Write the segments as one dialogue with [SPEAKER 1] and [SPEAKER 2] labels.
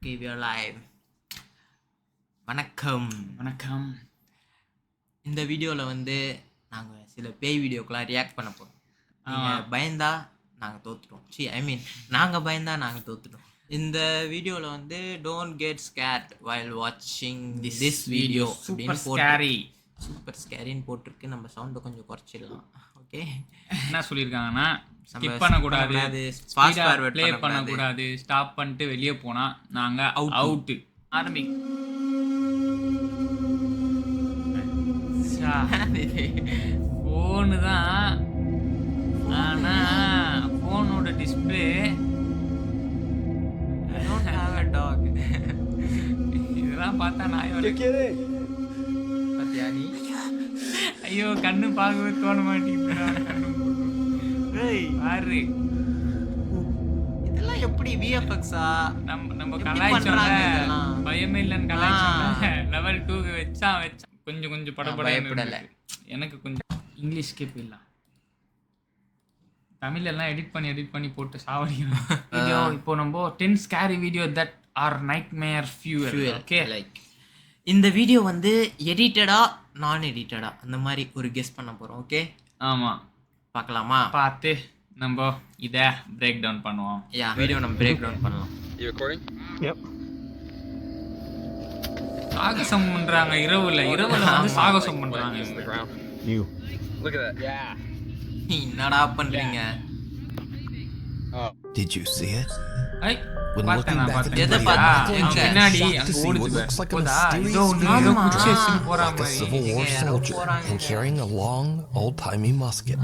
[SPEAKER 1] Okay, we are live. வணக்கம். இந்த வீடியோவில் வந்து நாங்கள் சில பேய் வீடியோக்கெலாம் ரியாக்ட் பண்ண போகிறோம். நீங்கள் பயந்தா நாங்கள் தோத்துட்டோம். நாங்கள் பயந்தா நாங்கள் தோத்துட்டோம். இந்த வீடியோவில் வந்து டோன்ட் கெட் ஸ்கேர்ட் வைல் வாட்சிங் திஸ் வீடியோ
[SPEAKER 2] சூப்பர் ஸ்கேரி
[SPEAKER 1] ஸ்கேரின்னு போட்டிருக்கு. நம்ம சவுண்டை கொஞ்சம் குறைச்சிடலாம். ஓகே,
[SPEAKER 2] என்ன சொல்லியிருக்காங்கன்னா ஸ்கிப் பண்ணக்கூடாது, ஃபாஸ்ட் ஃபார்வர்ட் ப்ளே பண்ணக்கூடாது, ஸ்டாப் பண்ணிட்டு வெளியே போனால் நாங்கள் அவுட்டு. ஆரம்பி ஃபோனு தான், ஆனால் ஃபோனோட டிஸ்பிளே இதெல்லாம் பார்த்தா நான் ஐயோ கண்ணு பார்க்கவே தோண மாட்டேங்குது.
[SPEAKER 1] இதெல்லாம் எப்படி விஎஃப்எக்ஸா
[SPEAKER 2] நம்ம கலாய்ச்சோம்ல, பயமே இல்லைன்னு கலாய்ச்சோம்ல, லெவல் 2 வச்சான் கொஞ்சம் படப்படல. எனக்கு கொஞ்சம் இங்கிலீஷ்க்கே போயிடலாம், தமிழ் எல்லாம் எடிட் பண்ணி போட்டு சாவடிக்கணும் வீடியோ. இப்போ நம்ம 10 scary video that R nightmare fuel. Okay,
[SPEAKER 1] like இந்த வீடியோ வந்து எடிட்டடா நான் எடிட்டடா அந்த மாதிரி ஒரு கெஸ் பண்ண போகிறோம். ஓகே,
[SPEAKER 2] ஆமாம்,
[SPEAKER 1] பார்க்கலாமா?
[SPEAKER 2] பார்த்து நம்ம இதை பிரேக் டவுன் பண்ணுவோம்.
[SPEAKER 1] வீடியோ நம்ம பிரேக் டவுன் பண்ணலாம்.
[SPEAKER 2] சாகசம் பண்றாங்க இரவுல வந்து சாகசம் பண்றாங்க.
[SPEAKER 1] என்னடா பண்றீங்க?
[SPEAKER 3] Did you see it?
[SPEAKER 2] When looking back at
[SPEAKER 3] the
[SPEAKER 2] பின்னாடி
[SPEAKER 3] to see what looks like a mysterious like a Civil War soldier and carrying a long, old-timey musket.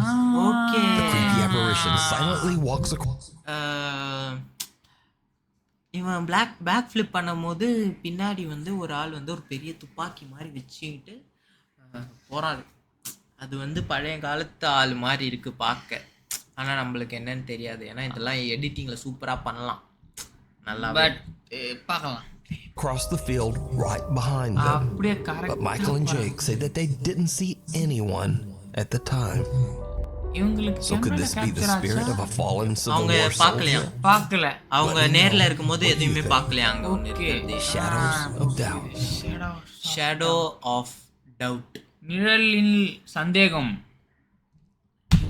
[SPEAKER 1] Okay.
[SPEAKER 3] The creepy apparition silently walks across.
[SPEAKER 1] இவன் back flip பண்ணும்போது பின்னாடி வந்து ஒரு ஆள் வந்து ஒரு பெரிய துப்பாக்கி மாதிரி வச்சுக்கிட்டு போறாரு. அது வந்து பழைய காலத்து ஆள் மாதிரி இருக்கு பார்க்க, ஆனால் நம்மளுக்கு என்னன்னு தெரியாது. ஏன்னா இதெல்லாம் எடிட்டிங்கில் சூப்பராக பண்ணலாம், நல்லா. பட் பார்க்கலாம்.
[SPEAKER 3] Across the field right behind them. But Michael and Jake say that they didn't see anyone at the time. So could this be the spirit of a fallen Civil War soldier?
[SPEAKER 2] பார்க்கல,
[SPEAKER 1] அவங்க நேர்ல இருக்கும்போது எதுவுமே பார்க்கலையா? அங்க ஒன்னு இருக்கு,
[SPEAKER 3] Shadows of Doubt.
[SPEAKER 1] Shadow of Doubt.
[SPEAKER 2] நிழலில் சந்தேகம்.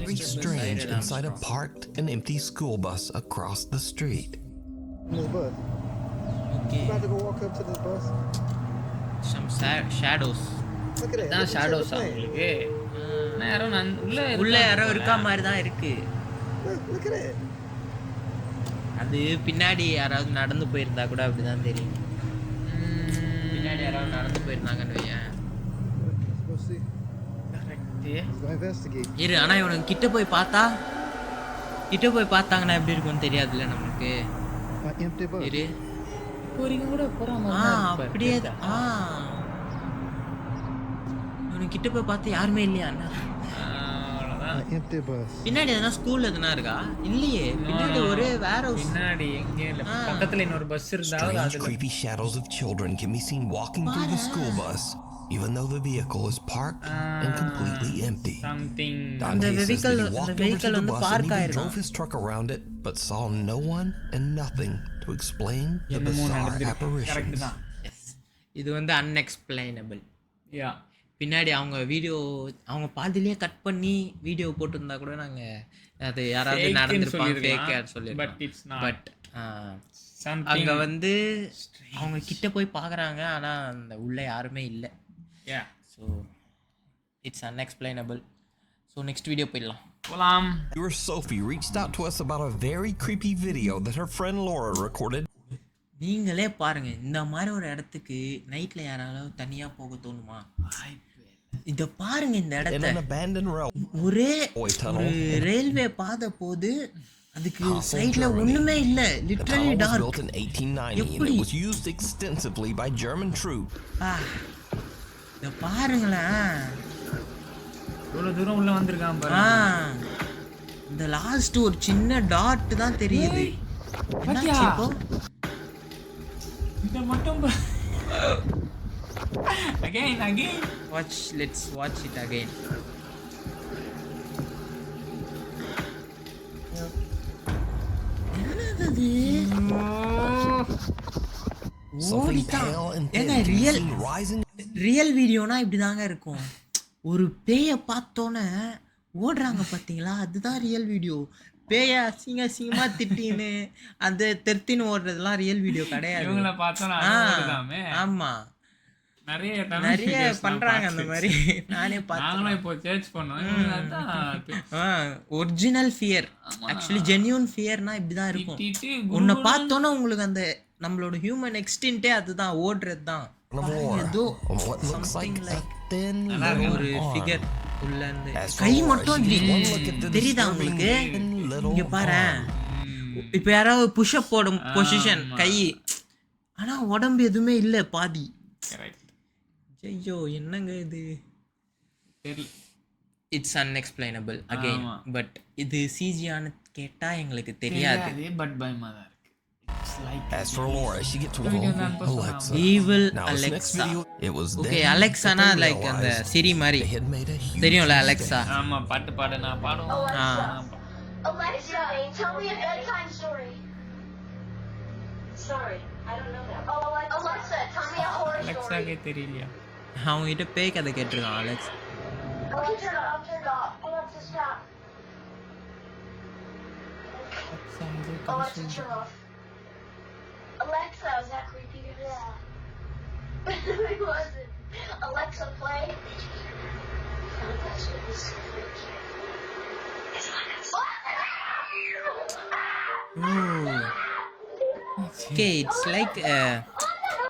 [SPEAKER 3] Very strange inside a parked and empty school bus across the street.
[SPEAKER 4] The bus.
[SPEAKER 1] Okay.
[SPEAKER 4] About to go walk up to the bus.
[SPEAKER 1] Some shadows.
[SPEAKER 4] Look at that.
[SPEAKER 2] தான் shadows அவங்களுக்கு. யாரோ
[SPEAKER 1] உள்ள யாரோ இருக்கா மாதிரி தான் இருக்கு.
[SPEAKER 4] Look at it.
[SPEAKER 1] அது பின்னாடி யாராவது நடந்து போயிருந்தா கூட அப்படிதான் தெரியும். பின்னாடி யாராவது நடந்து போயிருந்தாங்கன்னு வையேன்.
[SPEAKER 4] Let's go see. Let's go investigate.
[SPEAKER 1] இரு, ஆனா இவனுக்கு கிட்ட போய் பார்த்தாங்கன்னா எப்படி இருக்கும்னு தெரியாதுல்ல நமக்கு.
[SPEAKER 4] Empty bus.
[SPEAKER 1] இரு,
[SPEAKER 2] போறீங்க கூட போறாம.
[SPEAKER 1] அப்படியே இவனுக்கு கிட்ட போய் பார்த்து யாருமே இல்லையா?
[SPEAKER 4] Empty bus.
[SPEAKER 1] பின்னாடி எதனா ஸ்கூல் எதனா இருக்கா? இல்லையே, பின்னாடி ஒரே வேர் ஹவுஸ்.
[SPEAKER 2] பின்னாடி எங்க இல்ல, பக்கத்துல இன்னொரு பஸ் இருந்தா
[SPEAKER 3] Strange
[SPEAKER 2] அதுல
[SPEAKER 3] creepy shadows of children can be seen walking through the school bus, even though the vehicle is parked and completely empty.
[SPEAKER 2] something.
[SPEAKER 3] Dante says that he walked over to the
[SPEAKER 1] வந்து
[SPEAKER 3] bus and
[SPEAKER 1] park
[SPEAKER 3] even
[SPEAKER 1] ஆயிருக்கான்.
[SPEAKER 3] drove his truck around it, but saw no one and nothing to explain the
[SPEAKER 2] என்னமோ
[SPEAKER 3] bizarre
[SPEAKER 2] நடந்துருக்கு. Correct
[SPEAKER 3] apparitions.
[SPEAKER 2] தான்.
[SPEAKER 1] S, இது வந்து unexplainable.
[SPEAKER 2] யா,
[SPEAKER 1] பின்னாடி அவங்க பாதிலேயே cut பண்ணி video போட்டிருந்தா கூட நாங்கள் அது யாராவது
[SPEAKER 2] Fake
[SPEAKER 1] நடந்திருப்பாங்க,
[SPEAKER 2] சொல்லிருக்கலாம்.
[SPEAKER 1] ஃபேக்காக சொல்லியிருக்கோம்.
[SPEAKER 2] But it's not.
[SPEAKER 1] But
[SPEAKER 2] something.
[SPEAKER 1] அங்கே வந்து அவங்க கிட்ட போய் பார்க்குறாங்க, ஆனால் அந்த உள்ளே யாருமே இல்லை.
[SPEAKER 2] Yeah.
[SPEAKER 1] So it's unexplainable. So next video போயிடலாம்.
[SPEAKER 2] போலாம்.
[SPEAKER 3] Viewer Sophie reached out to us about a very creepy video that her friend Laura recorded.
[SPEAKER 1] நீங்களே பாருங்க, இந்த மாதிரி ஒரு இடத்துக்கு நைட்டில் யாராவது தனியாக போக தோணுமா? இதை பாருங்க, இந்த
[SPEAKER 3] In
[SPEAKER 1] இடத்த
[SPEAKER 3] an abandoned railway
[SPEAKER 1] ஒரே
[SPEAKER 3] tunnel.
[SPEAKER 1] ரயில்வே பாதை போது, அதுக்கு
[SPEAKER 3] Castle,
[SPEAKER 1] சைட்ல
[SPEAKER 3] Germany.
[SPEAKER 1] ஒண்ணுமே இல்ல,
[SPEAKER 3] The
[SPEAKER 1] literally
[SPEAKER 3] tunnel was
[SPEAKER 1] dark.
[SPEAKER 3] built in 1890 and it was used extensively by German troops.
[SPEAKER 1] இத பாருங்களேன்,
[SPEAKER 2] இவ்வளவு தூரம் உள்ள வந்திருக்கான் பாருங்க.
[SPEAKER 1] இந்த லாஸ்ட் ஒரு சின்ன டாட் தான் தெரியுது. என்னாச்சு இப்போ?
[SPEAKER 2] இத மட்டும் again
[SPEAKER 1] let's watch it again. என்னது?
[SPEAKER 3] Something
[SPEAKER 1] ஓடிட்டான்.
[SPEAKER 3] pale and
[SPEAKER 1] ஏங்க
[SPEAKER 3] thin can be
[SPEAKER 1] reel
[SPEAKER 3] seen rising.
[SPEAKER 1] Reel வீடியோனா இப்படிதாங்க இருக்கும். ஒரு பேயை பார்த்தோன்னே ஓடுறாங்க பார்த்தீங்களா, அதுதான் ரியல் வீடியோ. பேயை அசிங்கமா திட்டின்னு அந்த தெருத்தின்னு ஓடுறதுலாம் ரியல் வீடியோ கிடையாது.
[SPEAKER 2] இவங்கள பார்த்தா நான்
[SPEAKER 1] ஆமா
[SPEAKER 2] நிறைய
[SPEAKER 1] நிறைய பண்றாங்க அந்த மாதிரி. நானே
[SPEAKER 2] நாங்களும் இப்போ சர்ச் பண்ணோம்.
[SPEAKER 1] ஒரிஜினல் ஃபியர், ஆக்சுவலி ஜென்யூன் ஃபியர்னா இப்படிதான் இருக்கும். உன்னை பார்த்தோன்னா உங்களுக்கு அந்த நம்மளோட ஹியூமன் எக்ஸ்டின்ட்டே அதுதான், ஓடுறது தான். ஏதோ something like ஒரு ஃபிகர் உள்ள இருந்து கை மட்டும் தெரியுதா உங்களுக்கு? இங்க பாரு, இப்ப யாராவது புஷ்அப் போடும் பொசிஷன் கை, ஆனா உடம்பு எதுவுமே இல்ல, பாதி. ஐயோ என்னங்க இது, இட்ஸ் அன்எக்ஸ்பிளைனபிள் அகைன். பட் இது சிஜியான்னு கேட்டா எங்களுக்கு தெரியாது.
[SPEAKER 2] பட் பயமா தான் இருக்கு.
[SPEAKER 3] As for Laura, she gets to call Alexa.
[SPEAKER 1] Evil
[SPEAKER 3] Now, this next
[SPEAKER 1] Alexa.
[SPEAKER 3] video, it was
[SPEAKER 1] Okay,
[SPEAKER 3] then
[SPEAKER 1] Alexa
[SPEAKER 3] that
[SPEAKER 1] na
[SPEAKER 3] they
[SPEAKER 1] like அந்த
[SPEAKER 3] realized
[SPEAKER 1] சிரி மாதிரி
[SPEAKER 3] they had made a huge
[SPEAKER 1] தெரியும்ல Alexa.
[SPEAKER 2] ஆமா, பாட்டு பாடு, நான் பாடுவோம்.
[SPEAKER 5] Alexa, tell me a bedtime story. Sorry, I don't know that. Oh, Alexa, tell me a horror story.
[SPEAKER 2] அலெக்ஸாக்கே தெரியலையா?
[SPEAKER 1] அவங்க கிட்ட பேய் கதை கேட்டிருக்கான் Alex.
[SPEAKER 5] Okay, turn it off. Alexa, stop. Alexa, turn off. Alexa, is that creepy? Yeah. It wasn't. Alexa, play.
[SPEAKER 1] Okay, it's like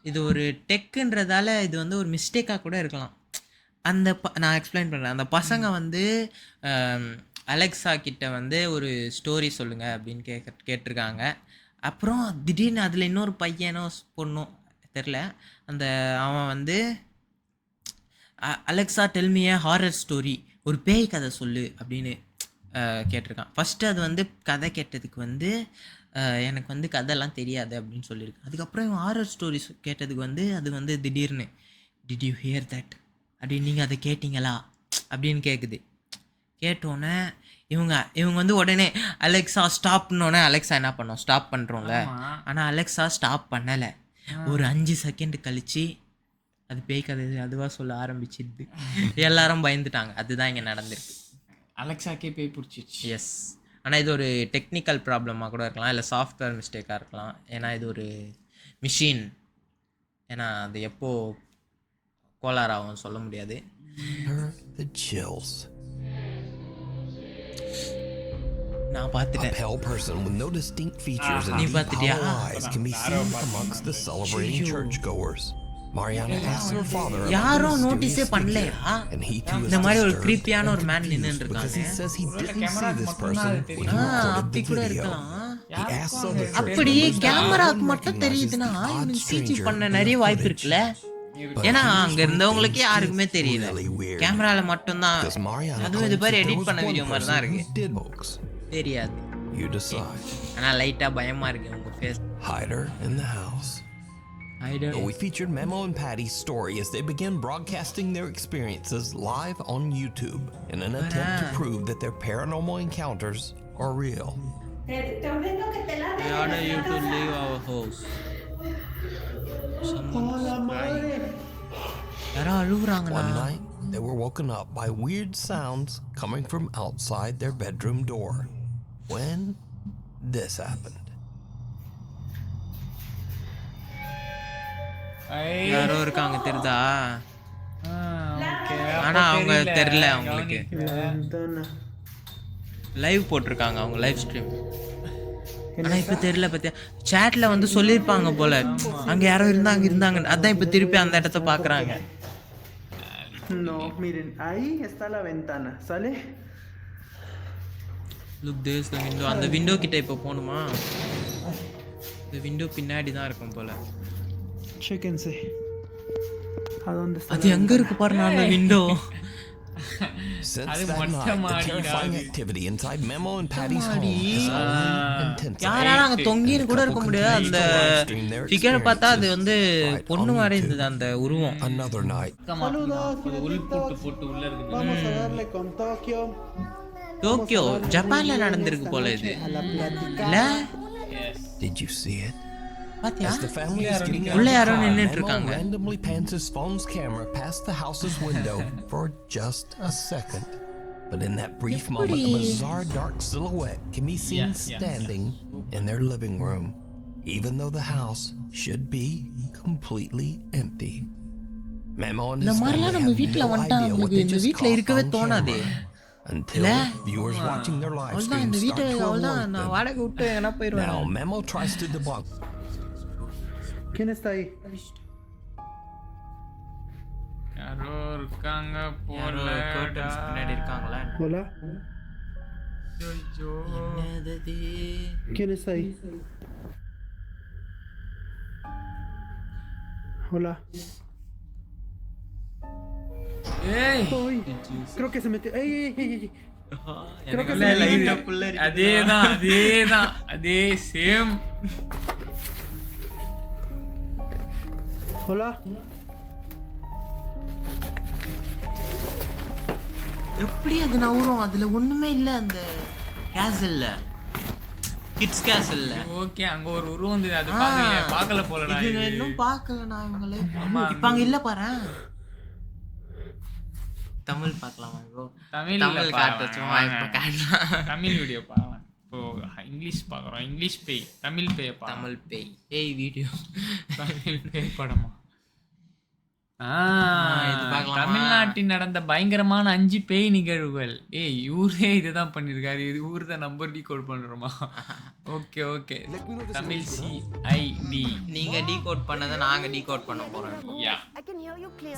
[SPEAKER 1] இது ஒரு டெக்குன்றதால இது வந்து ஒரு மிஸ்டேக்காக கூட இருக்கலாம். அந்த நான் எக்ஸ்பிளைன் பண்ணுறேன். அந்த பசங்க வந்து அலெக்ஸா கிட்ட வந்து ஒரு ஸ்டோரி சொல்லுங்க அப்படின்னு கேட்டிருக்காங்க. அப்புறம் திடீர்னு அதில் இன்னொரு பையனோ பொண்ணும் தெரில, அந்த அவன் வந்து அலெக்ஸா டெல்மிய ஹாரர் ஸ்டோரி, ஒரு பேய் கதை சொல்லு அப்படின்னு கேட்டிருக்கான். ஃபஸ்ட்டு அது வந்து கதை கேட்டதுக்கு வந்து எனக்கு வந்து கதைலாம் தெரியாது அப்படின்னு சொல்லியிருக்கேன். அதுக்கப்புறம் இவன் ஹாரர் ஸ்டோரிஸ் கேட்டதுக்கு வந்து அது வந்து திடீர்னு டிட் யூ ஹியர் தட் அப்படின்னு, நீங்கள் அதை கேட்டிங்களா அப்படின்னு கேட்குது. கேட்டோன்னே இவங்க வந்து உடனே அலெக்ஸா ஸ்டாப்னோடனே அலெக்ஸா என்ன பண்ணோம், ஸ்டாப் பண்ணுறோம்ல. ஆனால் அலெக்ஸா ஸ்டாப் பண்ணலை. ஒரு 5 செகண்ட் கழித்து அது பேய் கதை அதுவாக சொல்ல ஆரம்பிச்சிடுது. எல்லாரும் பயந்துட்டாங்க. அதுதான் இங்கே நடந்திருக்கு.
[SPEAKER 2] அலெக்ஸாக்கே பேய் பிடிச்சிச்சு.
[SPEAKER 1] எஸ், ஆனால் இது ஒரு டெக்னிக்கல் ப்ராப்ளமாக கூட இருக்கலாம், இல்லை சாஃப்ட்வேர் மிஸ்டேக்காக இருக்கலாம். ஏன்னா இது ஒரு மிஷின், ஏன்னா அது எப்போ கோளாறாகும் சொல்ல முடியாது.
[SPEAKER 3] the chills.
[SPEAKER 1] நான் பார்த்துட்டேன்.
[SPEAKER 3] A pale person with no distinct features and
[SPEAKER 1] நீ
[SPEAKER 3] deep
[SPEAKER 1] பார்த்துட்டியா?
[SPEAKER 3] hollow eyes can be seen amongst the celebrating churchgoers. Mariana asked her father about
[SPEAKER 1] யாரும்
[SPEAKER 3] the
[SPEAKER 1] நோட்டீஸே
[SPEAKER 3] mysterious
[SPEAKER 1] பண்ணலையா
[SPEAKER 3] figure, and he too is
[SPEAKER 1] இந்த மாதிரி ஒரு
[SPEAKER 3] disturbed
[SPEAKER 1] creepy-யான ஒரு
[SPEAKER 3] and
[SPEAKER 1] man
[SPEAKER 3] confused
[SPEAKER 1] நின்னுட்டு
[SPEAKER 3] because he
[SPEAKER 1] இருக்கானே.
[SPEAKER 3] says he didn't see this person when he
[SPEAKER 1] அப்படி
[SPEAKER 3] recorded
[SPEAKER 1] கூட
[SPEAKER 3] the video.
[SPEAKER 1] இருக்கலாம்.
[SPEAKER 3] He asked other church
[SPEAKER 1] அப்படி
[SPEAKER 3] members if
[SPEAKER 1] கேமராக்கு
[SPEAKER 3] anyone
[SPEAKER 1] மட்டும்
[SPEAKER 3] recognizes
[SPEAKER 1] தெரியுதுன்னா
[SPEAKER 3] the odd
[SPEAKER 1] இவனுக்கு சிஜி
[SPEAKER 3] stranger
[SPEAKER 1] பண்ண
[SPEAKER 3] in the
[SPEAKER 1] நிறைய வாய்ப்பு
[SPEAKER 3] footage.
[SPEAKER 1] இருக்குல்ல. ஏன்னா அங்க இருந்தவங்களுக்கு யாருக்குமே தெரியல,
[SPEAKER 3] really weird.
[SPEAKER 1] கேமரால மட்டும்தான்.
[SPEAKER 3] Because Mariana
[SPEAKER 1] அதுவும் இது
[SPEAKER 3] claims
[SPEAKER 1] மாதிரி
[SPEAKER 3] that there
[SPEAKER 1] எடிட்
[SPEAKER 3] was
[SPEAKER 1] பண்ண
[SPEAKER 3] one
[SPEAKER 1] வீடியோ மாதிரி தான்
[SPEAKER 3] person
[SPEAKER 1] இருக்கு,
[SPEAKER 3] who did hoax.
[SPEAKER 1] தெரியாது.
[SPEAKER 3] You decide.
[SPEAKER 1] ஆனா லைட்டா பயமா இருக்கு உங்க face.
[SPEAKER 3] Hide her in the house. We featured Memo and Patty's story as they began broadcasting their experiences live on YouTube in an attempt to prove that their paranormal encounters are real.
[SPEAKER 1] We order you to leave our house. யாரோ அழுகுறாங்களா?
[SPEAKER 3] One night, they were woken up by weird sounds coming from outside their bedroom door. When this happened.
[SPEAKER 1] யாரோ இருக்காங்க தெரியுதா? ஆனா அவங்க தெரியல, அவங்களுக்கு live போட்டிருக்காங்க, அவங்க லைவ் ஸ்ட்ரீம். ஆனா இப்ப தெரியல. பத்தியா சாட்ல வந்து சொல்லிருப்பாங்க போல, அங்க யாரோ இருந்தாங்க. அதான் இப்ப திருப்பி அந்த இடத்த பாக்குறாங்க.
[SPEAKER 4] No, miren, ahí está la ventana, ¿sale?
[SPEAKER 1] Look, there's the window. அந்த விண்டோ கிட்ட இப்ப போணுமா? இந்த விண்டோ பின்னாடி தான் இருக்கும் போல.
[SPEAKER 4] Chéquense. ¿A dónde está?
[SPEAKER 1] அது எங்க இருக்கு பாருங்க அந்த window.
[SPEAKER 3] Since that night, the terrifying activity inside Memo and Patty's home has only intensified.
[SPEAKER 1] யாரால அங்க தொங்கின்னு கூட இருக்க முடியாது. அந்த ஃபிகரை பார்த்தா அது வந்து பொண்ணு மாதிரி இருந்தது அந்த உருவம்.
[SPEAKER 3] Another night.
[SPEAKER 2] போட்டு உள்ள இருக்கு.
[SPEAKER 4] Vamos a darle con Tokio.
[SPEAKER 1] Tokyo ஜப்பான்ல நடந்திருக்கு போல இது. இல்ல
[SPEAKER 3] Did you see it?
[SPEAKER 1] பாத்தியா
[SPEAKER 3] As the family is getting out
[SPEAKER 1] உள்ள
[SPEAKER 3] of the
[SPEAKER 1] யாரோ
[SPEAKER 3] car,
[SPEAKER 1] நின்னுட்டு
[SPEAKER 3] Memo
[SPEAKER 1] இருக்காங்க.
[SPEAKER 3] randomly pans his phone's camera past the house's window for just a second. But in that brief moment, a bizarre dark silhouette can be seen standing in their living room, even though the house should be completely empty. Memo and his family have no idea what they just caught on camera until viewers watching their live stream start to alert them.
[SPEAKER 1] வாடகை விட்டு எங்கன்னா போயிடுவேன்.
[SPEAKER 3] Now, Memo tries to debunk.
[SPEAKER 4] ¿Quién está ahí?
[SPEAKER 2] யாரோ இருக்காங்க
[SPEAKER 1] யாரோ curtains பின்னாடி இருக்காங்களா?
[SPEAKER 4] Hola.
[SPEAKER 2] ஐயோ.
[SPEAKER 1] என்னது?
[SPEAKER 4] ¿Quién está ahí? Hola.
[SPEAKER 2] ஏய்
[SPEAKER 4] Ay, creo que se metió. ¡Ey, ey, ey, ey! Creo que
[SPEAKER 1] இல்ல,
[SPEAKER 4] se
[SPEAKER 1] light
[SPEAKER 4] metió.
[SPEAKER 1] up உள்ள இருக்கு.
[SPEAKER 2] அதேதான் அதே சேம்.
[SPEAKER 4] Hola.
[SPEAKER 1] எப்படி அது நவரும்? அதுல ஒண்ணுமே இல்ல. அந்த கேசல்ல கிட்ஸ் கேசல்ல
[SPEAKER 2] ஓகே அங்க ஒரு உருவம் வந்து அது பார்க்கல போலடா.
[SPEAKER 1] இது இன்னும் பார்க்கல நான் இவங்களே. இப்ப அங்க இல்ல பாரு. தமிழ் பார்க்கலாமா ப்ரோ? தமிழ் காட்ட சும்மா இப்ப காட்டலாம்.
[SPEAKER 2] தமிழ் வீடியோ பார்க்கலாம். இப்போ இங்கிலீஷ் பார்க்குறோம். இங்கிலீஷ் பேய், தமிழ் பேய் பார்க்கலாம்.
[SPEAKER 1] தமிழ் பேய் வீடியோ.
[SPEAKER 2] தமிழ் பேய் படமா?
[SPEAKER 1] இது பார்க்கலாமா?
[SPEAKER 2] தமிழ்நாட்டில் நடந்த பயங்கரமான 5 பேய் நிகழ்வுகள். ஏய் இவரே இதுதான் பண்ணிருக்காரு. இது ஊர் தான் நம்பர் டீகோட் பண்றோமா? Okay okay. தமிழ் CID
[SPEAKER 1] நீங்க டீகோட் பண்ணதை நாங்க டீகோட் பண்ண போறோம்.
[SPEAKER 2] யா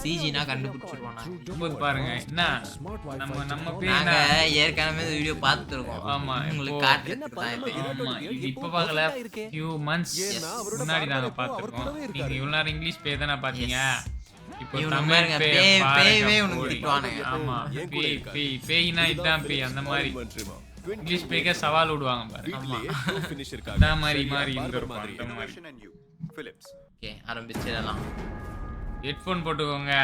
[SPEAKER 1] சிஜினா கண்டுபிடிச்சிருவோம்.
[SPEAKER 2] போது பாருங்க என்ன நம்ம பேய்
[SPEAKER 1] நாங்க ஏற்கனவே வீடியோ பார்த்துட்டு இருக்கோம்.
[SPEAKER 2] ஆமா
[SPEAKER 1] உங்களுக்கு காட்டுறதுக்கு தான் இது.
[SPEAKER 2] ஆமா இது இப்ப பார்க்கல. few months முன்னாடி நாங்க பார்த்திருக்கோம். நீங்க இவ்வளவு நேரம் இங்கிலீஷ் பேய் தானே பாத்தீங்க. இப்போ தமிழ்
[SPEAKER 1] பேய்வே உனக்கு திட்டுவானுங்க.
[SPEAKER 2] ஆமா பேய்னா இதான் பேய் அந்த மாதிரி இங்கிலீஷ் பேய்க்கு சவால் விடுவாங்க பாரு. அதான் மாதிரி இந்த ஒரு பாட்டு மாதிரி.
[SPEAKER 1] ஓகே ஆரம்பிச்சிடலாம்.
[SPEAKER 2] ஹெட்ஃபோன் போட்டுக்கோங்க.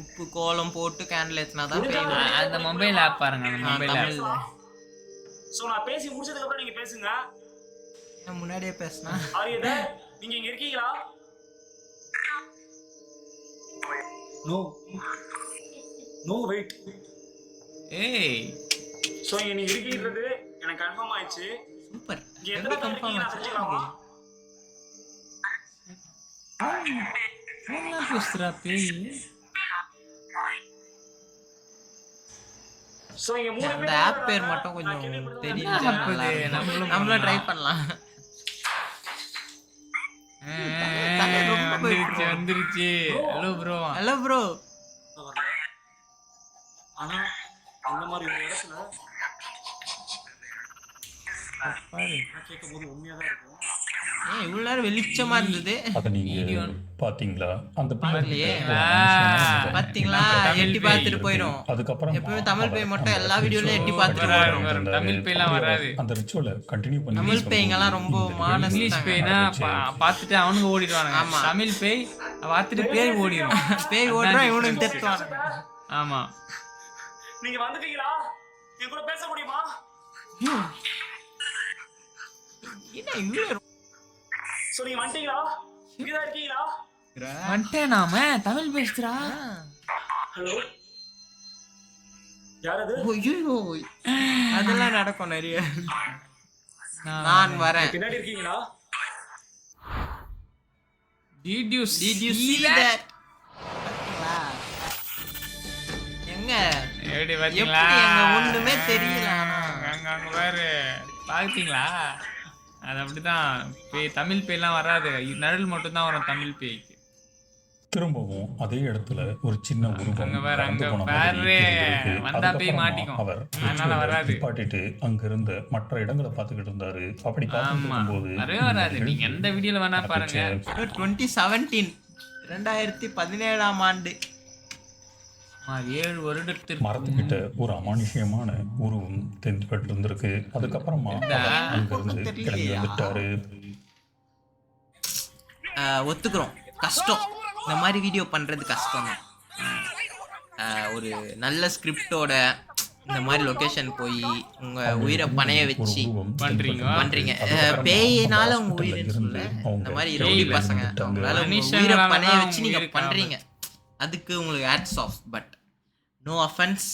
[SPEAKER 2] உப்பு
[SPEAKER 1] கோலம் போட்டு கேண்டில் ஏத்துனா தான் பேய்.
[SPEAKER 2] அந்த மொபைல் ஆப் பாருங்க. அந்த மொபைல் ஆப்.
[SPEAKER 6] சோ நான் பேசி முடிச்சதுக்கு அப்புறம் நீங்க பேசுங்க.
[SPEAKER 1] நான் முன்னாடியே பேசினா.
[SPEAKER 6] ஆரியதா நீங்க இங்க இருக்கீங்களா? No wait.
[SPEAKER 2] ஏய்
[SPEAKER 6] சோ இங்க நீங்க இருக்கீங்கிறது எனக்கு கன்ஃபார்ம் ஆயிடுச்சு.
[SPEAKER 1] சூப்பர்.
[SPEAKER 6] இங்க எந்த கன்ஃபார்ம் ஆச்சுலாமா?
[SPEAKER 2] என்ன பேசுறா பேய்?
[SPEAKER 6] சோ இங்க மூணு
[SPEAKER 1] அந்த ஆப் பேர் மட்டும் கொஞ்சம் தெரியல. நம்மளும் ட்ரை பண்ணலாம்.
[SPEAKER 2] வந்துருச்சு. Hello bro.
[SPEAKER 1] Hello bro.
[SPEAKER 6] ஆனா அந்த மாதிரி ஒரு இடத்துல கேட்கும்போது உண்மையா தான் இருக்கும்.
[SPEAKER 1] இவ்வளவு நேரம் வெளிச்சமா இருந்தது.
[SPEAKER 7] அத நீங்க பாத்தீங்களா? அந்த
[SPEAKER 1] பாக்கலையே. பாத்தீங்களா? எட்டி பார்த்துட்டு போயிடும்.
[SPEAKER 7] அதுக்கப்புறம்
[SPEAKER 1] எப்பவுமே தமிழ் பேய் மட்டும் எல்லா வீடியோலயும் எட்டி பார்த்துட்டு போயிடும்.
[SPEAKER 2] தமிழ் பேய்லாம் வராது.
[SPEAKER 7] அந்த ரிச்சுவலை கண்டினியூ பண்ணி
[SPEAKER 1] தமிழ் பேய்ங்கலாம் ரொம்ப மானஸ்.
[SPEAKER 2] இங்கிலீஷ் பேய்னா பார்த்துட்டு அவனுங்க ஓடிடுவானுங்க. தமிழ் பேய் பார்த்துட்டு பேய் ஓடிடும்.
[SPEAKER 1] பேய் ஓடுறா இவனுக்கு தெத்துவானுங்க.
[SPEAKER 2] ஆமா.
[SPEAKER 6] நீங்க வந்துட்டீங்களா? என் கூட பேச முடியுமா?
[SPEAKER 1] என்ன இவ்வளவு
[SPEAKER 6] சோ நீங்க வந்துட்டீங்களா? இங்க தான் இருக்கீங்களா?
[SPEAKER 2] வந்துட்டேன் நாம. தமிழ் பேசுறா.
[SPEAKER 6] ஹலோ யார் அது?
[SPEAKER 1] ஐயோ அதெல்லாம் நடக்கும் நிறைய. நான் வரேன்.
[SPEAKER 6] பின்னாடி இருக்கீங்களா?
[SPEAKER 2] Did you
[SPEAKER 1] see that? எங்க
[SPEAKER 2] எப்படி
[SPEAKER 1] எப்படி
[SPEAKER 2] பாத்தீங்களா?
[SPEAKER 1] எங்க ஒண்ணுமே தெரியல.
[SPEAKER 2] அங்க பாரு பாத்தீங்களா? அது அப்படிதான் பேய். தமிழ் பேய்லாம் வராது. நிழல் மட்டும் தான் வரும் தமிழ் பேய்க்கு.
[SPEAKER 7] திரும்பவும் அதே இடத்துல ஒரு சின்ன உருவம்
[SPEAKER 2] அங்க பாரு
[SPEAKER 7] பறந்து
[SPEAKER 2] அங்க
[SPEAKER 7] போன
[SPEAKER 2] பாரு
[SPEAKER 7] மாதிரி தெரியுது.
[SPEAKER 2] வந்தா பேய்
[SPEAKER 7] அதுக்கப்புறமா
[SPEAKER 2] மாட்டிக்கும்.
[SPEAKER 7] அவர்
[SPEAKER 2] அதனால வராது.
[SPEAKER 7] பாட்டிட்டு அங்க இருந்த மற்ற இடங்களை பார்த்துக்கிட்டு இருந்தாரு. அப்படி
[SPEAKER 2] ஆமா
[SPEAKER 7] பார்க்கும்போது
[SPEAKER 2] வரவே வராது. நீங்க எந்த வீடியோல வேணா பாருங்க.
[SPEAKER 1] 2017 2017ஆம் ஆண்டு
[SPEAKER 2] 7 வருடத்திற்கு
[SPEAKER 7] மரத்துக்கிட்ட ஒரு அமானுஷ்யமான உருவம் தென்பட்டு இருந்திருக்கு. அதுக்கப்புறமா அங்கிருந்து கிளம்பி வந்துட்டாரு.
[SPEAKER 1] ஒத்துக்கிறோம் கஷ்டம். இந்த மாதிரி வீடியோ பண்றது கஷ்டம் தான். ஒரு நல்ல ஸ்கிரிப்டோட இந்த மாதிரி லொகேஷன் போய் உங்க உயிரை பணைய வச்சு பண்றீங்க. பேயினால உங்க உயிரின்னு சொல்ல, இந்த மாதிரி ரவுடி பசங்க அவங்களால உங்க உயிரை பணைய வச்சு நீங்க பண்றீங்க, அதுக்கு உங்களுக்கு hats off. But no offence.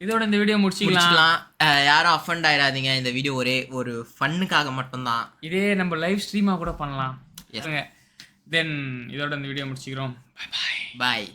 [SPEAKER 2] இதோட இந்த வீடியோ முடிச்சுக்கலாம்.
[SPEAKER 1] யாரும் அஃபெண்ட் ஆயிடாதீங்க. இந்த வீடியோ ஒரே ஒரு ஃபன்னுக்காக மட்டும்தான்.
[SPEAKER 2] இதே நம்ம லைவ் ஸ்ட்ரீமா கூட பண்ணலாம். தென் இதோட இந்த வீடியோ முடிச்சுக்கிறோம். Bye
[SPEAKER 1] bye.